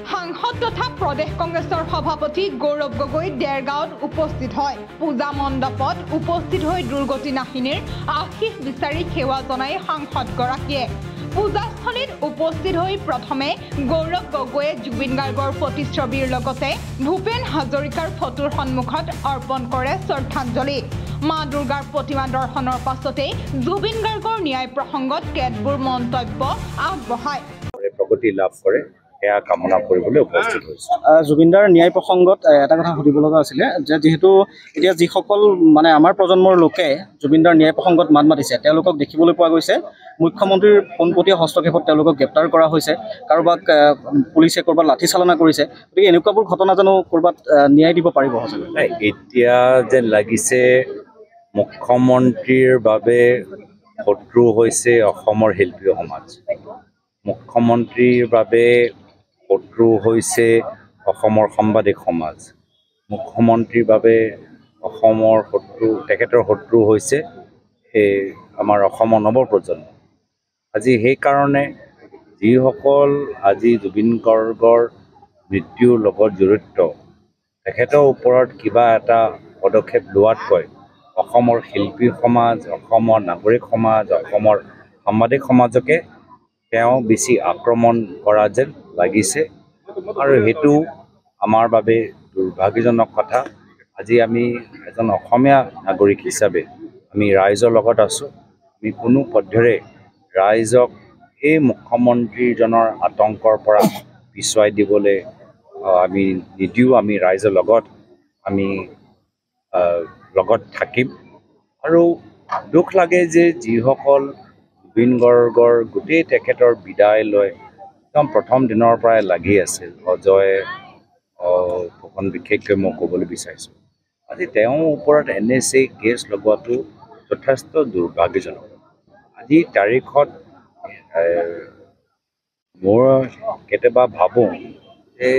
সাংসদ তথা প্ৰদেশ কংগ্ৰেছৰ সভাপতি গৌৰৱ গগৈ দেৰগাঁৱত উপস্থিত হয়। পূজা মণ্ডপত উপস্থিত হৈ দুৰ্গতি নাশিনীৰ আশীষ বিচাৰি সেৱা জনাই সাংসদগৰাকীয়ে পূজাস্থলীত উপস্থিত হৈ প্ৰথমে গৌৰৱ গগৈয়ে জুবিন গাৰ্গৰ প্ৰতিচ্ছবিৰ লগতে ভূপেন হাজৰিকাৰ ফটোৰ সন্মুখত অৰ্পণ কৰে শ্ৰদ্ধাঞ্জলি। মা দুৰ্গাৰ প্ৰতিমা দৰ্শনৰ পাছতেই জুবিন গাৰ্গৰ ন্যায় প্ৰসংগত কেতবোৰ মন্তব্য আগবঢ়ায়। প্ৰগতি লাভ কৰে সেয়া কামনা কৰিবলৈ উপস্থিত হৈছে। জুবিনদাৰ ন্যায় প্ৰসংগত এটা কথা সুধিব লগা আছিলে যে যিহেতু এতিয়া যিসকল মানে আমাৰ প্ৰজন্মৰ লোকে জুবিনদাৰ ন্যায় প্ৰসংগত মাত মাতিছে তেওঁলোকক দেখিবলৈ পোৱা গৈছে মুখ্যমন্ত্ৰীৰ পোনপটীয়া হস্তক্ষেপত তেওঁলোকক গ্ৰেপ্তাৰ কৰা হৈছে, কাৰোবাক পুলিচে ক'ৰবাত লাঠি চালনা কৰিছে। গতিকে এনেকুৱাবোৰ ঘটনা জানো ক'ৰবাত ন্যায় দিব পাৰিব? এতিয়া যেন লাগিছে মুখ্যমন্ত্ৰীৰ বাবে শত্ৰু হৈছে অসমৰ শিল্পী সমাজ, মুখ্যমন্ত্ৰীৰ বাবে শত্ৰু হৈছে অসমৰ সাংবাদিক সমাজ, মুখ্যমন্ত্ৰীৰ বাবে অসমৰ শত্ৰু তেখেতৰ শত্ৰু হৈছে সেই আমাৰ অসমৰ নৱপ্ৰজন্ম। আজি সেইকাৰণে যিসকল আজি জুবিন গাৰ্গৰ মৃত্যুৰ লগত জড়িত তেখেতৰ ওপৰত কিবা এটা পদক্ষেপ লোৱাতকৈ অসমৰ শিল্পী সমাজ, অসমৰ নাগৰিক সমাজ, অসমৰ সাংবাদিক সমাজকে তেওঁ বেছি আক্ৰমণ কৰা যেন লাগিছে আৰু সেইটো আমাৰ বাবে দুৰ্ভাগ্যজনক কথা। আজি আমি এজন অসমীয়া নাগৰিক হিচাপে আমি ৰাইজৰ লগত আছোঁ। আমি কোনো পধ্যেৰে ৰাইজক এই মুখ্যমন্ত্ৰীজনৰ আতংকৰ পৰা পিছুৱাই দিবলৈ আমি নিদিওঁ। আমি ৰাইজৰ লগত আমি লগত থাকিম আৰু দুখ লাগে যে যিসকল জুবিন গাৰ্গৰ গোটেই তেখেতৰ বিদায় লৈ একদম প্ৰথম দিনৰ পৰাই লাগি আছিল অজয় ফুকন বিশেষকৈ মই ক'বলৈ বিচাৰিছোঁ, আজি তেওঁৰ ওপৰত NSA কেছ লগোৱাটো যথেষ্ট দুৰ্ভাগ্যজনক। আজিৰ তাৰিখত মোৰ কেতিয়াবা ভাবোঁ যে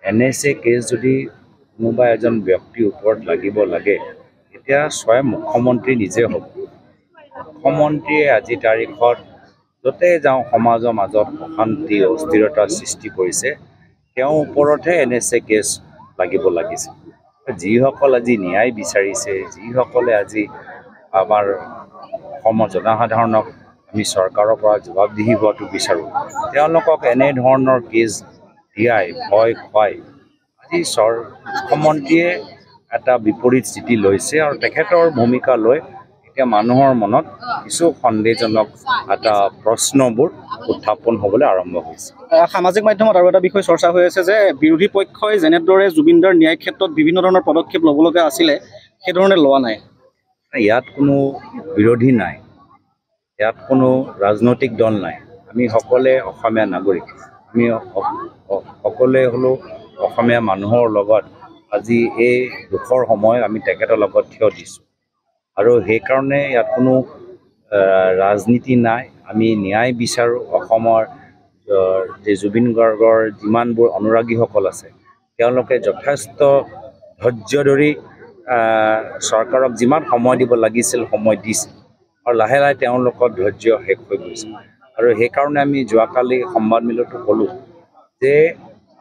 NSA কেছ যদি কোনোবা এজন ব্যক্তিৰ ওপৰত লাগিব লাগে এতিয়া স্বয়ং মুখ্যমন্ত্ৰী নিজে হ'ব। মুখ্যমন্ত্ৰীয়ে আজিৰ তাৰিখত য'তে যাওঁ সমাজৰ মাজত অশান্তি অস্থিৰতাৰ সৃষ্টি কৰিছে, তেওঁৰ ওপৰতহে NSA কেছ লাগিব লাগিছে। যিসকল আজি ন্যায় বিচাৰিছে, যিসকলে আজি আমাৰ অসমৰ জনসাধাৰণক আমি চৰকাৰৰ পৰা জবাবদিহি হোৱাটো বিচাৰোঁ, তেওঁলোকক এনেধৰণৰ কেছ দিয়াই ভয় খুৱাই আজি মুখ্যমন্ত্ৰীয়ে এটা বিপৰীত স্থিতি লৈছে আৰু তেখেতৰ ভূমিকা লৈ এতিয়া মানুহৰ মনত কিছু সন্দেহজনক এটা প্ৰশ্নবোৰ উত্থাপন হ'বলৈ আৰম্ভ হৈছে। সামাজিক মাধ্যমত আৰু এটা বিষয় চৰ্চা হৈ আছে যে বিৰোধী পক্ষই যেনেদৰে জুবিনদাৰ ন্যায় ক্ষেত্ৰত বিভিন্ন ধৰণৰ পদক্ষেপ ল'ব লগা আছিলে সেইধৰণে লোৱা নাই। ইয়াত কোনো বিৰোধী নাই, ইয়াত কোনো ৰাজনৈতিক দল নাই। আমি সকলোৱে অসমীয়া নাগৰিক, আমি সকলোৱে হ'লেও অসমীয়া মানুহৰ লগত আজি এই দুখৰ সময়ত আমি তেখেতৰ লগত থিয় দিছোঁ আৰু সেইকাৰণে ইয়াত কোনো ৰাজনীতি নাই। আমি ন্যায় বিচাৰোঁ। অসমৰ যে জুবিন গাৰ্গৰ যিমানবোৰ অনুৰাগীসকল আছে তেওঁলোকে যথেষ্ট ধৈৰ্য ধৰি চৰকাৰক যিমান সময় দিব লাগিছিল সময় দিছিল আৰু লাহে লাহে তেওঁলোকৰ ধৈৰ্য শেষ হৈ গৈছে আৰু সেইকাৰণে আমি যোৱাকালি সংবাদমেলতো ক'লোঁ যে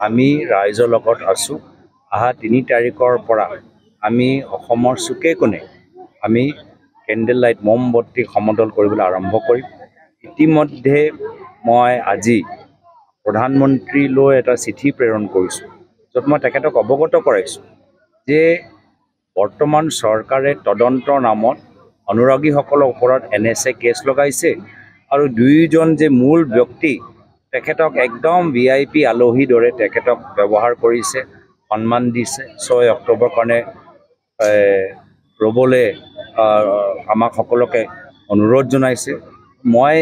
আমি ৰাইজৰ লগত আছোঁ। অহা 3 তাৰিখৰ পৰা আমি অসমৰ চুকে কোণে আমি কেণ্ডেল লাইট মমবত্তি সমদল কৰিবলৈ আৰম্ভ কৰিম। ইতিমধ্যে মই আজি প্ৰধানমন্ত্ৰীলৈ এটা চিঠি প্ৰেৰণ কৰিছোঁ, য'ত মই তেখেতক অৱগত কৰাইছোঁ যে বৰ্তমান চৰকাৰে তদন্তৰ নামত অনুৰাগীসকলৰ ওপৰত NSA কেছ লগাইছে আৰু 2জন যে মূল ব্যক্তি তেখেতক একদম VIP আলহীৰ দৰে তেখেতক ব্যৱহাৰ কৰিছে, সন্মান দিছে। 6 অক্টোবৰ কাৰণে ৰ'বলৈ আমাক সকলোকে অনুৰোধ জনাইছে। মই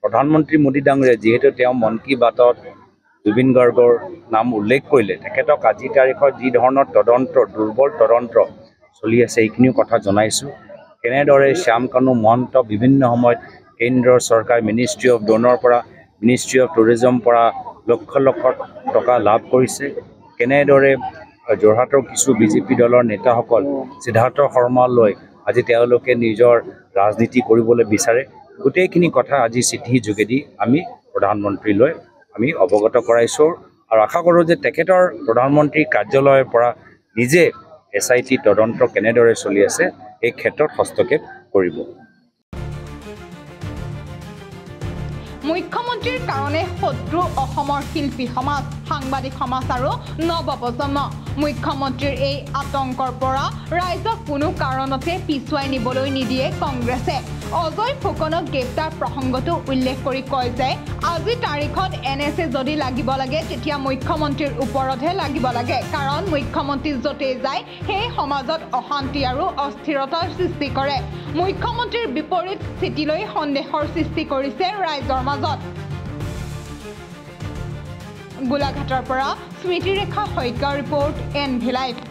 প্ৰধানমন্ত্ৰী মোদী ডাঙৰীয়া যিহেতু তেওঁ মন কী বাতত জুবিন গাৰ্গৰ নাম উল্লেখ কৰিলে, তেখেতক আজিৰ তাৰিখত যি ধৰণৰ দুৰ্বল তদন্ত চলি আছে এইখিনিও কথা জনাইছোঁ। কেনেদৰে শ্যাম কানু মহন্ত বিভিন্ন সময়ত কেন্দ্ৰৰ চৰকাৰ মিনিষ্ট্ৰী অফ ডনৰ পৰা মিনিষ্ট্ৰী অফ টুৰিজমৰ পৰা লক্ষ লক্ষ টকা লাভ কৰিছে, কেনেদৰে যোৰহাটৰ কিছু BJP দলৰ নেতাসকল সিদ্ধাৰ্থ শৰ্মালৈ আজি তেওঁলোকে নিজৰ ৰাজনীতি কৰিবলৈ বিচাৰে। গোটেইখিনি কথা আজি চিঠিৰ যোগেদি আমি প্ৰধানমন্ত্ৰীলৈ আমি অৱগত কৰাইছোঁ আৰু আশা কৰোঁ যে তেখেতৰ প্ৰধানমন্ত্ৰীৰ কাৰ্যালয়ৰ পৰা নিজে SIT তদন্ত কেনেদৰে চলি আছে এই ক্ষেত্ৰত হস্তক্ষেপ কৰিব। মুখ্যমন্ত্ৰীৰ কাৰণে শত্ৰু অসমৰ শিল্পী সমাজ, সাংবাদিক সমাজ আৰু নৱপ্ৰজন্ম। মুখ্যমন্ত্ৰীৰ এই আতংকৰ পৰা ৰাইজক কোনো কাৰণতে পিছুৱাই নিবলৈ নিদিয়ে কংগ্ৰেছে। অজয় ফুকনক গ্ৰেপ্তাৰ প্ৰসংগটো উল্লেখ কৰি কয় যে আজি তাৰিখত NSA যদি লাগিব লাগে তেতিয়া মুখ্যমন্ত্ৰীৰ ওপৰতহে লাগিব লাগে, কাৰণ মুখ্যমন্ত্ৰী য'তেই যায় সেই সমাজত অশান্তি আৰু অস্থিৰতাৰ সৃষ্টি কৰে। মুখ্যমন্ত্ৰীৰ বিপৰীত স্থিতিলৈ সন্দেহৰ সৃষ্টি কৰিছে ৰাইজৰ মাজত। গোলাঘাটৰ পৰা স্মৃতিৰেখা শইকীয়াৰ ৰিপৰ্ট NV Live।